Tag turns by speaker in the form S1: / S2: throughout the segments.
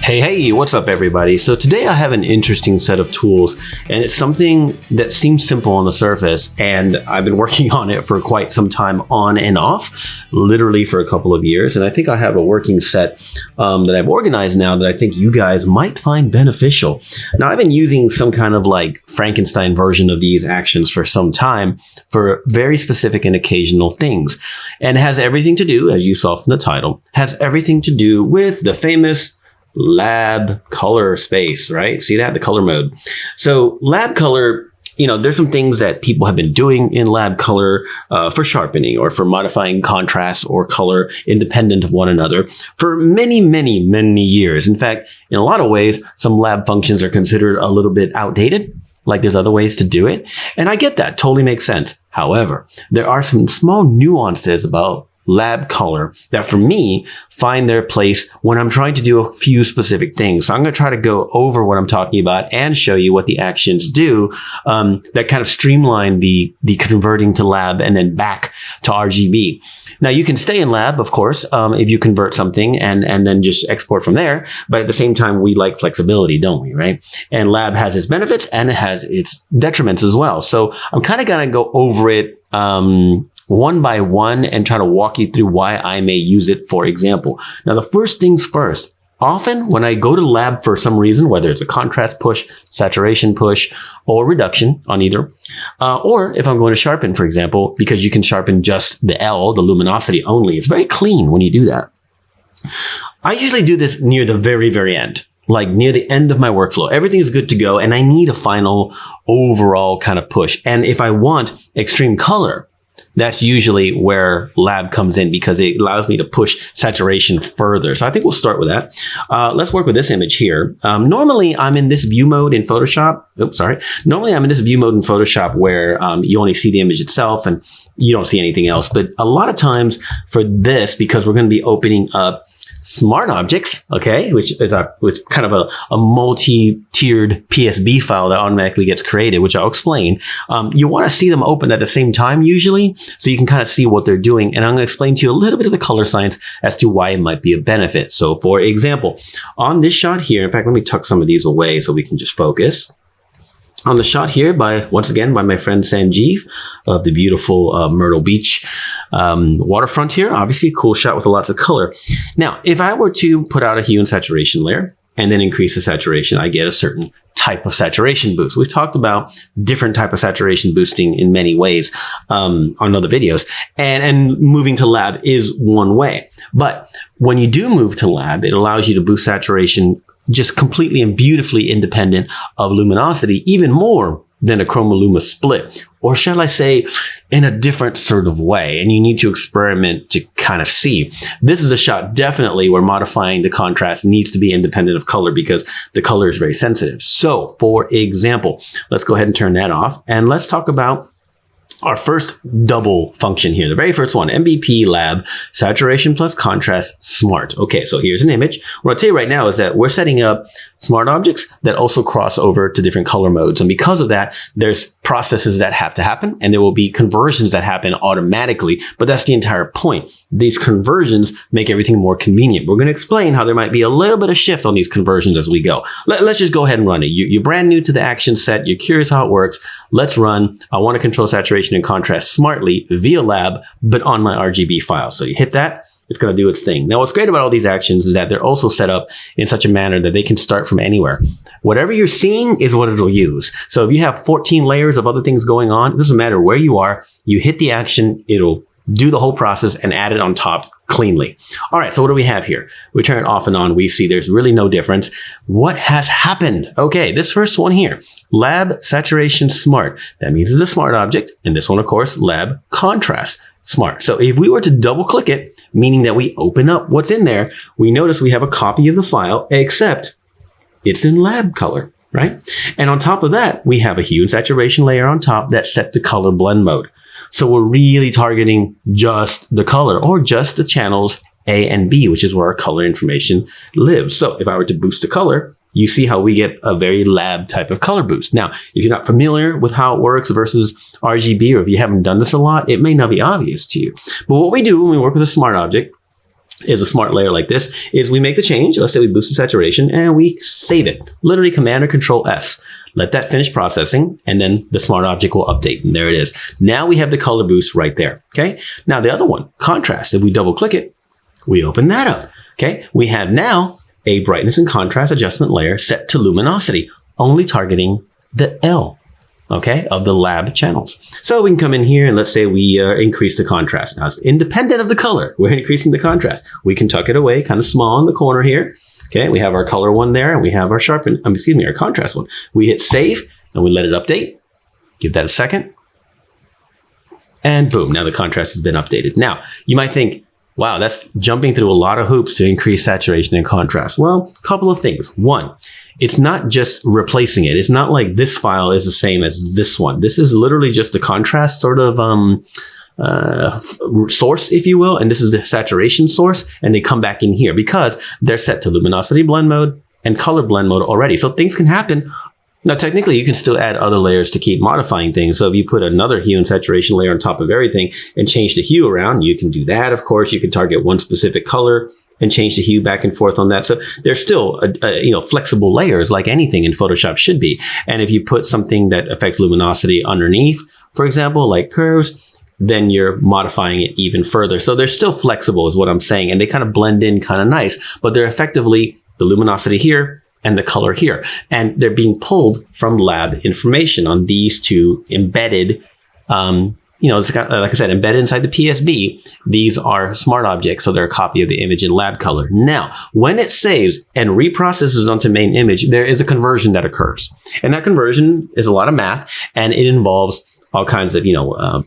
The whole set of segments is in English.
S1: Hey, what's up everybody? So today I have an interesting set of tools, and it's something that seems simple on the surface, and I've been working on it for quite some time on and off, literally for a couple of years. And I think I have a working set that I've organized now that I think you guys might find beneficial. Now I've been using some kind of like Frankenstein version of these actions for some time for very specific and occasional things. And it has everything to do, as you saw from the title, has everything to do with the famous lab color space, right? See that? The color mode. So lab color, there's some things that people have been doing in lab color for sharpening or for modifying contrast or color independent of one another for many, many, many years. In fact, in a lot of ways, some lab functions are considered a little bit outdated. Like there's other ways to do it. And I get that. Totally makes sense. However, there are some small nuances about lab color that for me find their place when I'm trying to do a few specific things. So I'm going to try to go over what I'm talking about and show you what the actions do that kind of streamline the converting to lab and then back to RGB. Now you can stay in lab, of course, if you convert something and then just export from there. But at the same time, we like flexibility, don't we, right? And lab has its benefits and it has its detriments as well. So I'm kind of going to go over it one by one and try to walk you through why I may use it, for example. Now, the first things first, often when I go to lab for some reason, whether it's a contrast push, saturation push, or reduction on either, or if I'm going to sharpen, for example, because you can sharpen just the L, the luminosity only. It's very clean when you do that. I usually do this near the very, very end. Like near the end of my workflow, everything is good to go and I need a final overall kind of push. And if I want extreme color, that's usually where lab comes in because it allows me to push saturation further. So I think we'll start with that. Let's work with this image here. Normally I'm in this view mode in Photoshop. Normally I'm in this view mode in Photoshop where you only see the image itself and you don't see anything else. But a lot of times for this, because we're going to be opening up smart objects, okay, which is with kind of a multi-tiered PSB file that automatically gets created, which I'll explain. You want to see them open at the same time usually, so you can kind of see what they're doing. And I'm going to explain to you a little bit of the color science as to why it might be a benefit. So for example, on this shot here, in fact, let me tuck some of these away so we can just focus. On the shot here once again by my friend Sanjeev of the beautiful Myrtle Beach waterfront here. Obviously, cool shot with lots of color. Now, if I were to put out a hue and saturation layer and then increase the saturation, I get a certain type of saturation boost. We've talked about different type of saturation boosting in many ways on other videos. And moving to lab is one way. But when you do move to lab, it allows you to boost saturation just completely and beautifully independent of luminosity, even more than a chroma-luma split, or shall I say, in a different sort of way. And you need to experiment to kind of see. This is a shot definitely where modifying the contrast needs to be independent of color because the color is very sensitive. So, for example, let's go ahead and turn that off, and let's talk about our first double function here, the very first one, NBP Lab, saturation plus contrast smart. Okay, so here's an image. What I'll tell you right now is that we're setting up smart objects that also cross over to different color modes. And because of that, there's processes that have to happen and there will be conversions that happen automatically. But that's the entire point. These conversions make everything more convenient. We're going to explain how there might be a little bit of shift on these conversions as we go. Let's just go ahead and run it. You're brand new to the action set. You're curious how it works. Let's run. I want to control saturation and contrast smartly via lab, but on my RGB file. So you hit that, it's going to do its thing. Now, what's great about all these actions is that they're also set up in such a manner that they can start from anywhere. Whatever you're seeing is what it'll use. So if you have 14 layers of other things going on, it doesn't matter where you are, you hit the action, it'll do the whole process and add it on top cleanly. All right, so what do we have here? We turn it off and on. We see there's really no difference. What has happened? Okay, this first one here, lab saturation smart. That means it's a smart object. And this one, of course, lab contrast smart. So if we were to double click it, meaning that we open up what's in there, we notice we have a copy of the file, except it's in lab color, right? And on top of that, we have a hue and saturation layer on top that's set to color blend mode. So we're really targeting just the color or just the channels A and B, which is where our color information lives. So if I were to boost the color, you see how we get a very lab type of color boost. Now, if you're not familiar with how it works versus RGB, or if you haven't done this a lot, it may not be obvious to you. But what we do when we work with a smart object is a smart layer like this, is we make the change. Let's say we boost the saturation and we save it. Literally Command or Control S. Let that finish processing, and then the smart object will update. And there it is. Now we have the color boost right there. Okay. Now the other one, contrast. If we double click it, we open that up. Okay. We have now a brightness and contrast adjustment layer set to luminosity, only targeting the L, okay, of the lab channels. So we can come in here and let's say we increase the contrast. Now it's independent of the color. We're increasing the contrast. We can tuck it away kind of small in the corner here. Okay, we have our color one there and we have our our contrast one. We hit save and we let it update. Give that a second. And boom, now the contrast has been updated. Now, you might think, wow, that's jumping through a lot of hoops to increase saturation and contrast. Well, a couple of things. One, it's not just replacing it. It's not like this file is the same as this one. This is literally just the contrast sort of source, if you will, and this is the saturation source, and they come back in here because they're set to luminosity blend mode and color blend mode already. So things can happen. Now, technically, you can still add other layers to keep modifying things. So if you put another hue and saturation layer on top of everything and change the hue around, you can do that. Of course, you can target one specific color and change the hue back and forth on that. So there's still, flexible layers like anything in Photoshop should be. And if you put something that affects luminosity underneath, for example, like curves, then you're modifying it even further. So they're still flexible is what I'm saying. And they kind of blend in kind of nice, but they're effectively the luminosity here and the color here. And they're being pulled from lab information on these two embedded, it's got, like I said, embedded inside the PSB. These are smart objects, so they're a copy of the image in lab color. Now, when it saves and reprocesses onto main image, there is a conversion that occurs. And that conversion is a lot of math, and it involves all kinds of,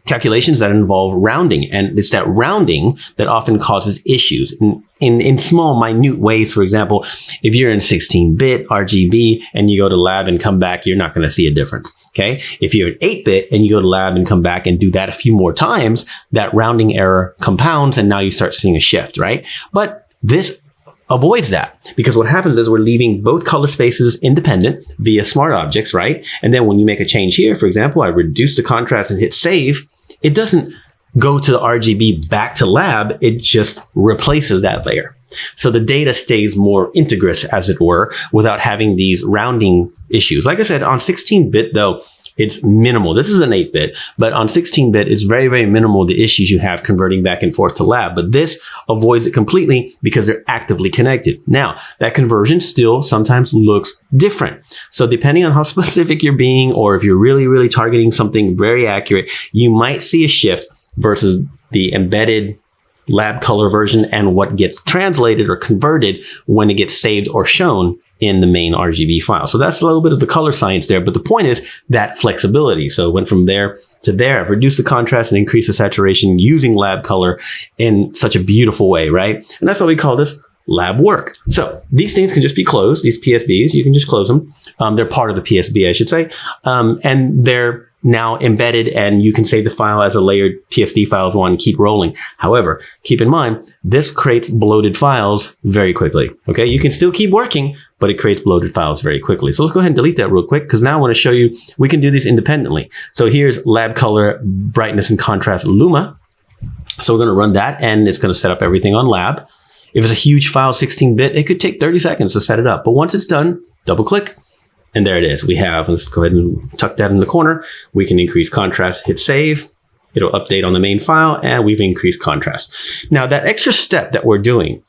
S1: calculations that involve rounding. And it's that rounding that often causes issues in small, minute ways. For example, if you're in 16-bit RGB and you go to lab and come back, you're not going to see a difference. Okay. If you're in 8-bit and you go to lab and come back and do that a few more times, that rounding error compounds and now you start seeing a shift, right? But this avoids that, because what happens is we're leaving both color spaces independent via smart objects, right? And then when you make a change here, for example, I reduce the contrast and hit save, it doesn't go to the RGB back to lab, it just replaces that layer. So the data stays more integrous, as it were, without having these rounding issues. Like I said, on 16-bit though, it's minimal. This is an 8-bit, but on 16-bit, it's very, very minimal the issues you have converting back and forth to lab. But this avoids it completely because they're actively connected. Now, that conversion still sometimes looks different. So depending on how specific you're being, or if you're really, really targeting something very accurate, you might see a shift versus the embedded lab color version and what gets translated or converted when it gets saved or shown in the main RGB file. So that's a little bit of the color science there, but the point is that flexibility. So it went from there to there. I've reduced the contrast and increased the saturation using lab color in such a beautiful way, right? And that's why we call this lab work. So these things can just be closed. These PSBs, you can just close them. They're part of the PSB, I should say. And they're now embedded, and you can save the file as a layered TSD file if you want to keep rolling. However, keep in mind, this creates bloated files very quickly. Okay, you can still keep working, but it creates bloated files very quickly. So let's go ahead and delete that real quick, because now I want to show you we can do this independently. So here's lab color, brightness and contrast Luma. So we're going to run that, and it's going to set up everything on lab. If it's a huge file, 16-bit, it could take 30 seconds to set it up. But once it's done, double click. And there it is. We have, let's go ahead and tuck that in the corner. We can increase contrast, hit save. It'll update on the main file, and we've increased contrast. Now, that extra step that we're doing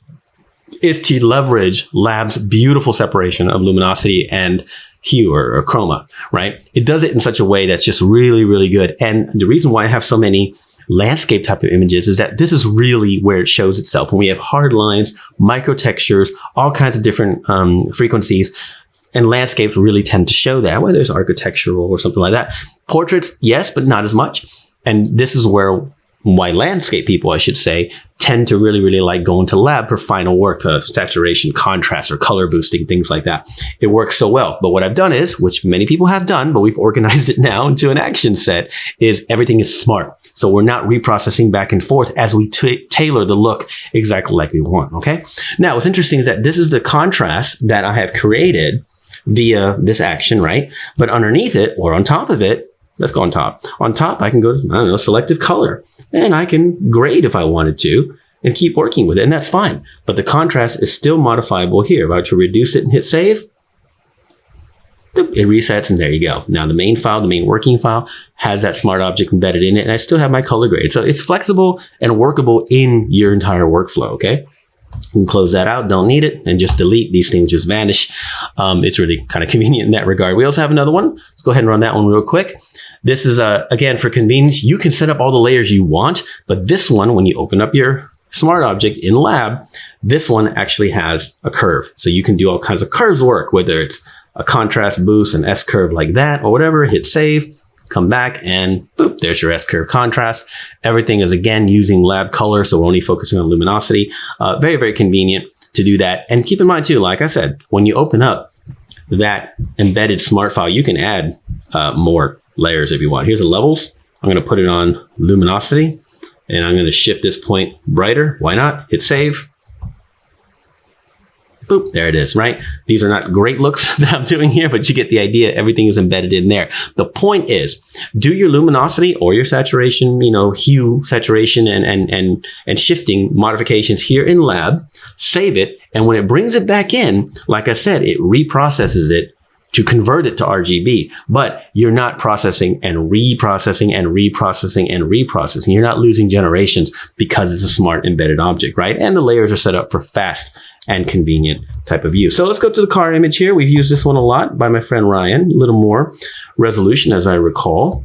S1: is to leverage lab's beautiful separation of luminosity and hue or chroma, right? It does it in such a way that's just really, really good. And the reason why I have so many landscape type of images is that this is really where it shows itself. When we have hard lines, micro textures, all kinds of different frequencies, and landscapes really tend to show that, whether it's architectural or something like that. Portraits, yes, but not as much. And this is why landscape people, I should say, tend to really, really like going to lab for final work of saturation, contrast, or color boosting, things like that. It works so well. But what I've done is, which many people have done, but we've organized it now into an action set, is everything is smart. So we're not reprocessing back and forth as we tailor the look exactly like we want, okay? Now, what's interesting is that this is the contrast that I have created via this action, right? But underneath it, or on top of it, let's go on top. On top, I can go to, selective color. And I can grade if I wanted to. and keep working with it, and that's fine. But the contrast is still modifiable here. If I were to reduce it and hit save, it resets, and there you go. Now the main file, the main working file, has that smart object embedded in it, and I still have my color grade. So it's flexible and workable in your entire workflow, okay? You can close that out, don't need it, and just delete. These things just vanish. It's really kind of convenient in that regard. We also have another one. Let's go ahead and run that one real quick. This is, again, for convenience. You can set up all the layers you want, but this one, when you open up your smart object in Lab, this one actually has a curve. So you can do all kinds of curves work, whether it's a contrast boost, an S-curve like that, or whatever. Hit save, come back, and boop, there's your S-curve contrast. Everything is, again, using Lab color, so we're only focusing on luminosity. Very, very convenient to do that. And keep in mind, too, like I said, when you open up that embedded smart file, you can add more layers if you want. Here's the levels. I'm going to put it on luminosity, and I'm going to shift this point brighter. Why not? Hit save. Boop, there it is, right? These are not great looks that I'm doing here, but you get the idea. Everything is embedded in there. The point is, do your luminosity or your saturation, hue, saturation, and shifting modifications here in Lab, save it, and when it brings it back in, like I said, it reprocesses it to convert it to RGB, but you're not processing and reprocessing and reprocessing and reprocessing. You're not losing generations because it's a smart embedded object, right? And the layers are set up for fast and convenient type of view. So let's go to the car image here. We've used this one a lot by my friend Ryan, a little more resolution as I recall.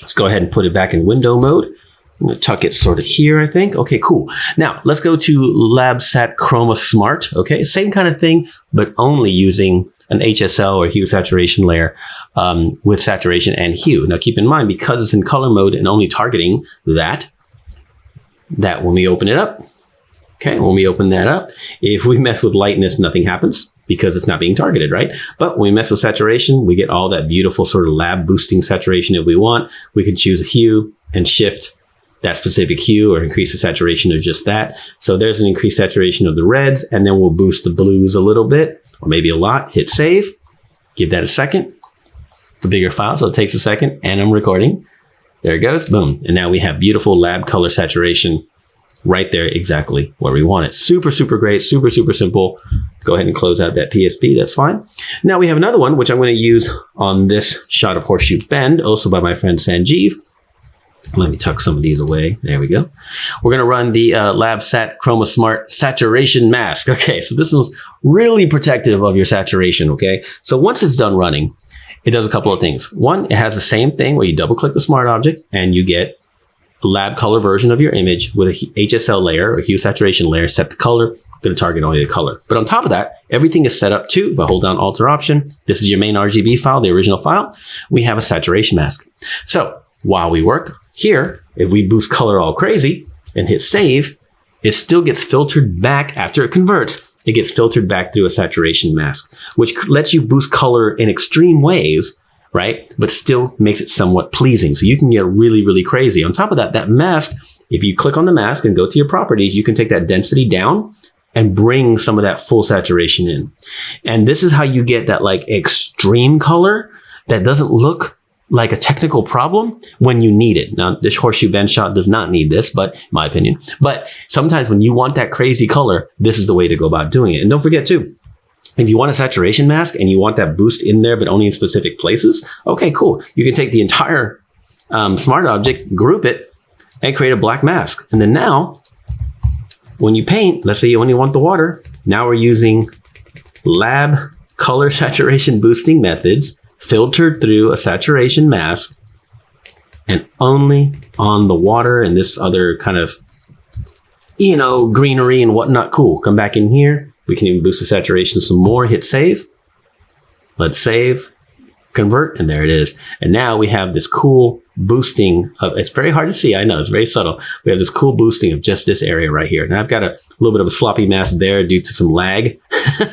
S1: Let's go ahead and put it back in window mode. I'm going to tuck it sort of here, I think. Okay, cool. Now let's go to LabSat Chroma Smart. Okay, same kind of thing, but only using an HSL or hue saturation layer with saturation and hue. Now keep in mind, because it's in color mode and only targeting that when we open it up, okay, when we open that up, if we mess with lightness, nothing happens because it's not being targeted, right? But when we mess with saturation, we get all that beautiful sort of lab boosting saturation if we want. We can choose a hue and shift that specific hue or increase the saturation of just that. So there's an increased saturation of the reds, and then we'll boost the blues a little bit, or maybe a lot. Hit save, give that a second. It's a bigger file, so it takes a second, and I'm recording. There it goes, boom. And now we have beautiful lab color saturation right there, exactly where we want it. Super, super great, super, super simple. Go ahead and close out that PSP, that's fine. Now we have another one, which I'm gonna use on this shot of Horseshoe Bend, also by my friend Sanjeev. Let me tuck some of these away. There we go. We're going to run the LabSat Chroma Smart Saturation Mask. Okay, so this one's really protective of your saturation, okay? So once it's done running, it does a couple of things. One, it has the same thing where you double click the smart object and you get a lab color version of your image with a HSL layer or hue saturation layer, set the color, going to target only the color. But on top of that, everything is set up too. If I hold down Alt or Option, this is your main RGB file, the original file, we have a saturation mask. So while we work here, if we boost color all crazy and hit save, it still gets filtered back after it converts. It gets filtered back through a saturation mask, which lets you boost color in extreme ways, right? But still makes it somewhat pleasing. So you can get really, really crazy. On top of that, that mask, if you click on the mask and go to your properties, you can take that density down and bring some of that full saturation in. And this is how you get that like extreme color that doesn't look like a technical problem when you need it. Now, this Horseshoe Bend shot does not need this, but in my opinion. But sometimes when you want that crazy color, this is the way to go about doing it. And don't forget too, if you want a saturation mask and you want that boost in there, but only in specific places, okay, cool. You can take the entire smart object, group it, and create a black mask. And then now, when you paint, let's say you only want the water, now we're using lab color saturation boosting methods filtered through a saturation mask and only on the water and this other kind of, greenery and whatnot. Cool. Come back in here. We can even boost the saturation some more. Hit save. Let's save, convert, and there it is. And now we have this cool boosting of, it's very hard to see. I know it's very subtle. We have this cool boosting of just this area right here. Now I've got a little bit of a sloppy mask there due to some lag.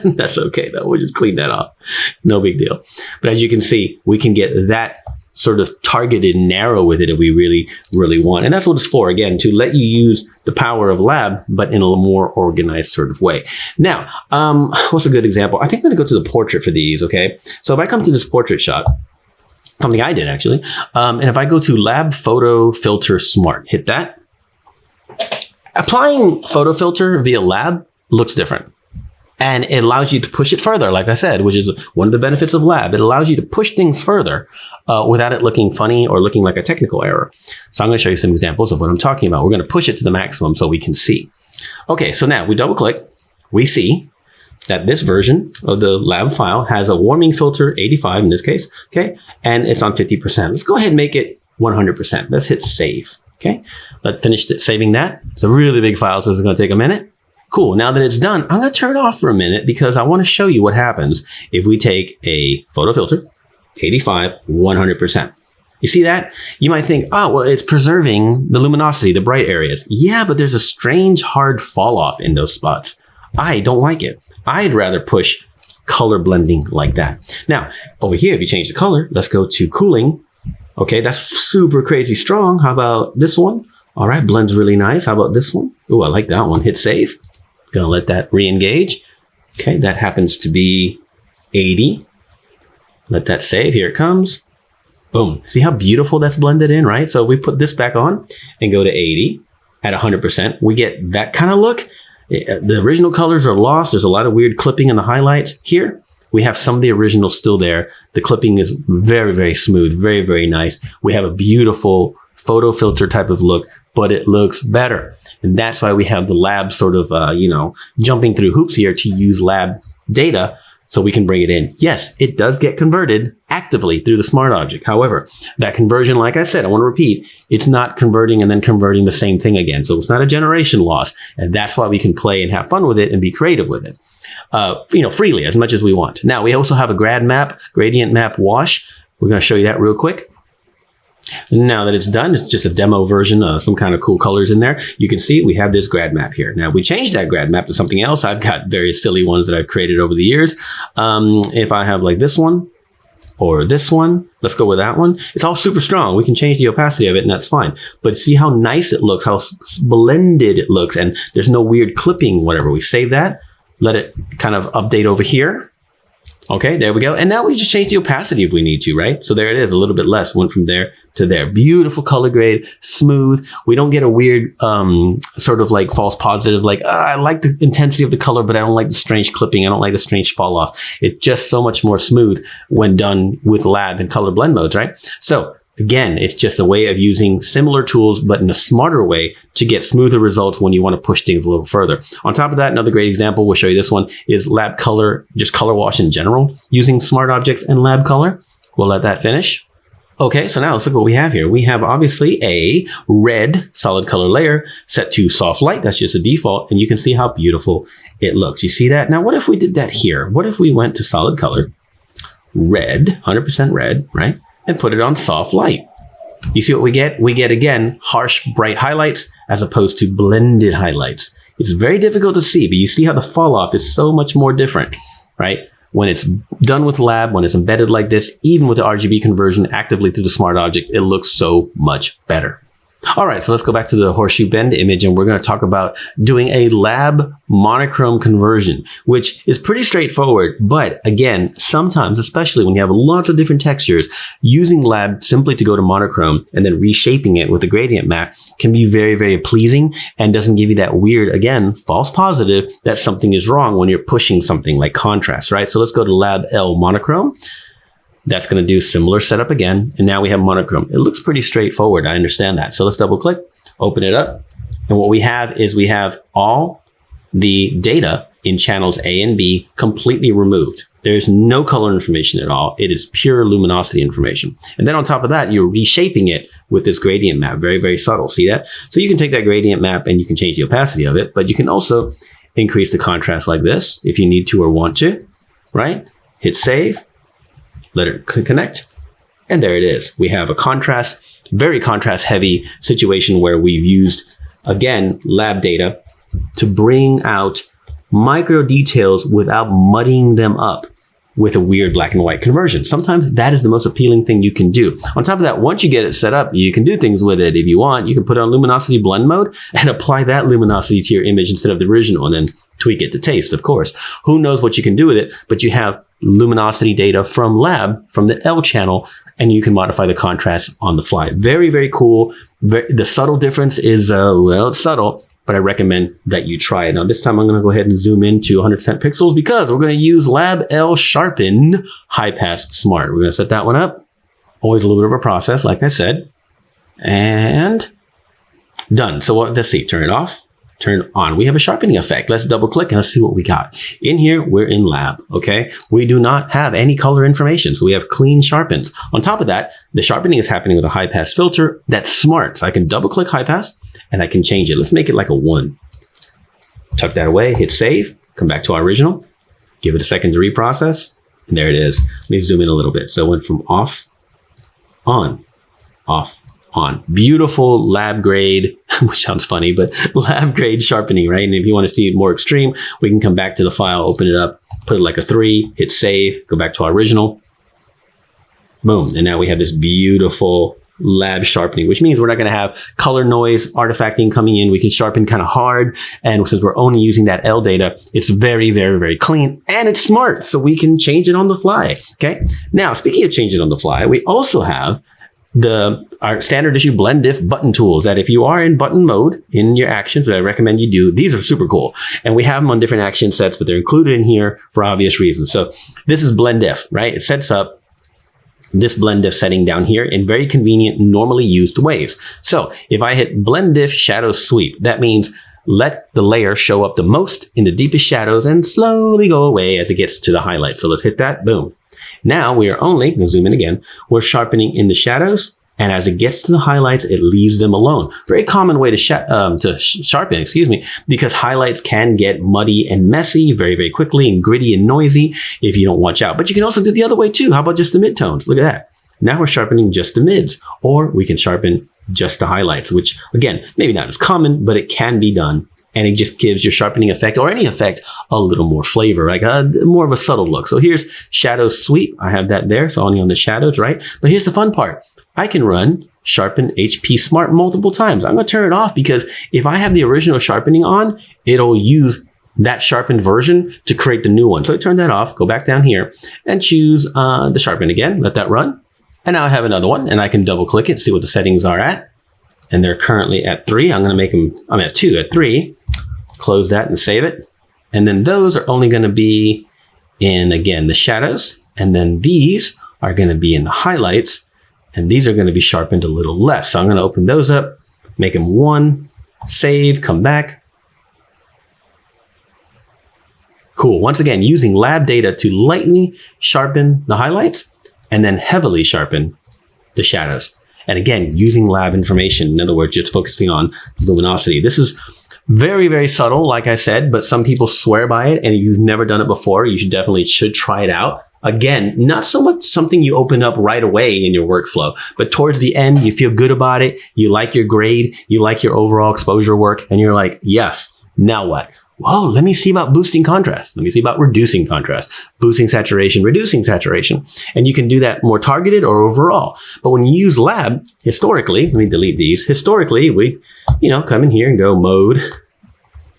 S1: That's okay though. We'll just clean that off. No big deal. But as you can see, we can get that sort of targeted narrow with it if we really, really want. And that's what it's for, again, to let you use the power of lab, but in a more organized sort of way. Now, what's a good example? I think I'm going to go to the portrait for these, okay? So if I come to this portrait shot, something I did actually, and if I go to Lab Photo Filter Smart, hit that, Applying photo filter via lab looks different. And it allows you to push it further, like I said, which is one of the benefits of lab. It allows you to push things further without it looking funny or looking like a technical error. So I'm going to show you some examples of what I'm talking about. We're going to push it to the maximum so we can see. Okay, so now we double click. We see that this version of the lab file has a warming filter, 85 in this case, okay? And it's on 50%. Let's go ahead and make it 100%. Let's hit save, okay? Let's finish saving that. It's a really big file, so it's going to take a minute. Cool, now that it's done, I'm going to turn it off for a minute because I want to show you what happens if we take a photo filter, 85, 100%. You see that? You might think, oh, well, it's preserving the luminosity, the bright areas. Yeah, but there's a strange hard fall off in those spots. I don't like it. I'd rather push color blending like that. Now, over here, if you change the color, let's go to cooling. Okay, that's super crazy strong. How about this one? All right, blends really nice. How about this one? Oh, I like that one. Hit save. Gonna let that re-engage. Okay, that happens to be 80. Let that save. Here it comes. Boom. See how beautiful that's blended in, right? So if we put this back on and go to 80 at 100%, we get that kind of look. The original colors are lost. There's a lot of weird clipping in the highlights. Here, we have some of the original still there. The clipping is very, very smooth, very, very nice. We have a beautiful photo filter type of look, but it looks better. And that's why we have the lab sort of, jumping through hoops here to use lab data so we can bring it in. Yes, it does get converted actively through the smart object. However, that conversion, like I said, I want to repeat, it's not converting and then converting the same thing again. So it's not a generation loss. And that's why we can play and have fun with it and be creative with it, freely as much as we want. Now, we also have a gradient map wash. We're going to show you that real quick. Now that it's done, it's just a demo version of some kind of cool colors in there. You can see we have this grad map here. Now, if we change that grad map to something else, I've got various silly ones that I've created over the years. If I have like this one or this one, let's go with that one. It's all super strong. We can change the opacity of it and that's fine. But see how nice it looks, how blended it looks, and there's no weird clipping, whatever. We save that, let it kind of update over here. Okay, there we go. And now we just change the opacity if we need to, right? So there it is, a little bit less, went from there to there. Beautiful color grade, smooth. We don't get a weird sort of like false positive, like, I like the intensity of the color, but I don't like the strange clipping. I don't like the strange fall off. It's just so much more smooth when done with lab and color blend modes, right? So again, it's just a way of using similar tools, but in a smarter way to get smoother results when you want to push things a little further. On top of that, another great example, we'll show you this one, is lab color, just color wash in general, using smart objects and lab color. We'll let that finish. Okay, so now let's look what we have here. We have obviously a red solid color layer set to soft light. That's just a default, and you can see how beautiful it looks. You see that? Now, what if we did that here? What if we went to solid color, red, 100% red, right? And put it on soft light. You see what we get? We get, again, harsh, bright highlights as opposed to blended highlights. It's very difficult to see, but you see how the fall off is so much more different, right? When it's done with lab, when it's embedded like this, even with the RGB conversion actively through the smart object, it looks so much better. All right, so let's go back to the horseshoe bend image, and we're going to talk about doing a lab monochrome conversion, which is pretty straightforward. But again, sometimes, especially when you have lots of different textures, using lab simply to go to monochrome and then reshaping it with a gradient map can be very, very pleasing and doesn't give you that weird, again, false positive that something is wrong when you're pushing something like contrast, right? So let's go to lab L monochrome. That's going to do similar setup again. And now we have monochrome. It looks pretty straightforward. I understand that. So let's double click, open it up. And what we have is we have all the data in channels A and B completely removed. There's no color information at all. It is pure luminosity information. And then on top of that, you're reshaping it with this gradient map. Very, very subtle. See that? So you can take that gradient map and you can change the opacity of it, but you can also increase the contrast like this if you need to or want to, right? Hit save. Let it connect, and there it is. We have a contrast, very contrast heavy situation where we've used, again, lab data to bring out micro details without muddying them up with a weird black and white conversion. Sometimes that is the most appealing thing you can do. On top of that, once you get it set up, you can do things with it. If you want, you can put it on luminosity blend mode and apply that luminosity to your image instead of the original, and then tweak it to taste, of course. Who knows what you can do with it, but you have luminosity data from lab, from the L channel, and you can modify the contrast on the fly. Very, very cool. The subtle difference is, well, it's subtle, but I recommend that you try it. Now this time I'm going to go ahead and zoom into 100% pixels because we're going to use Lab L Sharpen High Pass Smart. We're going to set that one up. Always a little bit of a process, like I said. And done. So let's see, turn it off, turn on. We have a sharpening effect. Let's double click and let's see what we got. In here, we're in lab, okay? We do not have any color information, so we have clean sharpens. On top of that, the sharpening is happening with a high pass filter that's smart. So I can double click high pass and I can change it. Let's make it like a 1. Tuck that away, hit save, come back to our original, give it a second to reprocess, and there it is. Let me zoom in a little bit. So it went from off, on, off, on. Beautiful lab grade, which sounds funny, but lab grade sharpening, right? And if you want to see it more extreme, we can come back to the file, open it up, put it like a 3, hit save, go back to our original. Boom. And now we have this beautiful lab sharpening, which means we're not going to have color noise, artifacting coming in. We can sharpen kind of hard. And since we're only using that L data, it's very, very, very clean and it's smart. So we can change it on the fly. Okay. Now, speaking of changing it on the fly, we also have our standard issue blend diff button tools that if you are in button mode in your actions, that I recommend you do, these are super cool. And we have them on different action sets, but they're included in here for obvious reasons. So this is blend diff, right? It sets up this blend diff setting down here in very convenient, normally used ways. So if I hit blend diff shadow sweep, that means let the layer show up the most in the deepest shadows and slowly go away as it gets to the highlights. So let's hit that, boom. Now we are only, we'll zoom in again, we're sharpening in the shadows, and as it gets to the highlights, it leaves them alone. Very common way to sharpen, because highlights can get muddy and messy very, very quickly and gritty and noisy if you don't watch out. But you can also do the other way too. How about just the midtones? Look at that. Now we're sharpening just the mids, or we can sharpen just the highlights, which again, maybe not as common, but it can be done. And it just gives your sharpening effect or any effect a little more flavor, like more of a subtle look. So here's shadow sweep. I have that there. So only on the shadows, right? But here's the fun part. I can run sharpen HP Smart multiple times. I'm going to turn it off because if I have the original sharpening on, it'll use that sharpened version to create the new one. So I turn that off, go back down here and choose the sharpen again. Let that run. And now I have another one and I can double click it, see what the settings are at. And they're currently at 3. I'm going to make them, I'm at 2, at 3. Close that and save it. And then those are only going to be in, again, the shadows. And then these are going to be in the highlights. And these are going to be sharpened a little less. So I'm going to open those up, make them 1, save, come back. Cool. Once again, using lab data to lightly sharpen the highlights and then heavily sharpen the shadows. And again, using lab information. In other words, just focusing on luminosity. This is very, very subtle, like I said, but some people swear by it. And if you've never done it before, you should try it out. Again, not so much something you open up right away in your workflow, but towards the end, you feel good about it. You like your grade, you like your overall exposure work, and you're like, yes, now what? Whoa, let me see about boosting contrast. Let me see about reducing contrast, boosting saturation, reducing saturation. And you can do that more targeted or overall. But when you use lab, historically, let me delete these. Historically, we, come in here and go mode,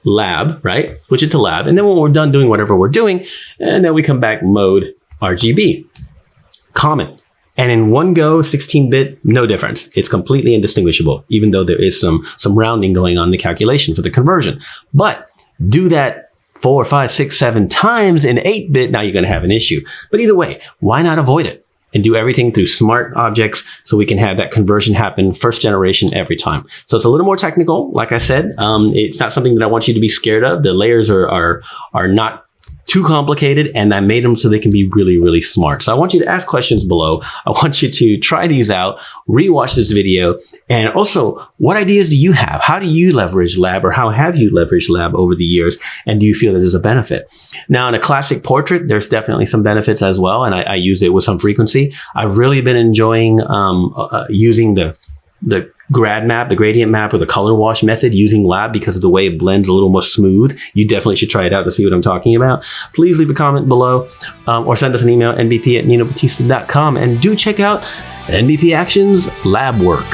S1: lab, right? Switch it to lab. And then when we're done doing whatever we're doing, and then we come back mode RGB, common. And in one go, 16-bit, no difference. It's completely indistinguishable, even though there is some rounding going on in the calculation for the conversion. But do that 4, 5, 6, 7 times in 8-bit, now you're going to have an issue. But either way, why not avoid it and do everything through smart objects so we can have that conversion happen first generation every time? So it's a little more technical. Like I said, it's not something that I want you to be scared of. The layers are not too complicated, and I made them so they can be really, really smart. So I want you to ask questions below. I want you to try these out, rewatch this video, and also, what ideas do you have? How do you leverage lab, or how have you leveraged lab over the years, and do you feel that there's a benefit? Now, in a classic portrait, there's definitely some benefits as well, and I use it with some frequency. I've really been enjoying using the gradient map or the color wash method using lab because of the way it blends a little more smooth. You definitely should try it out to see what I'm talking about. Please leave a comment below or send us an email, nbp@ninobatista.com, and do check out NBP Actions lab work.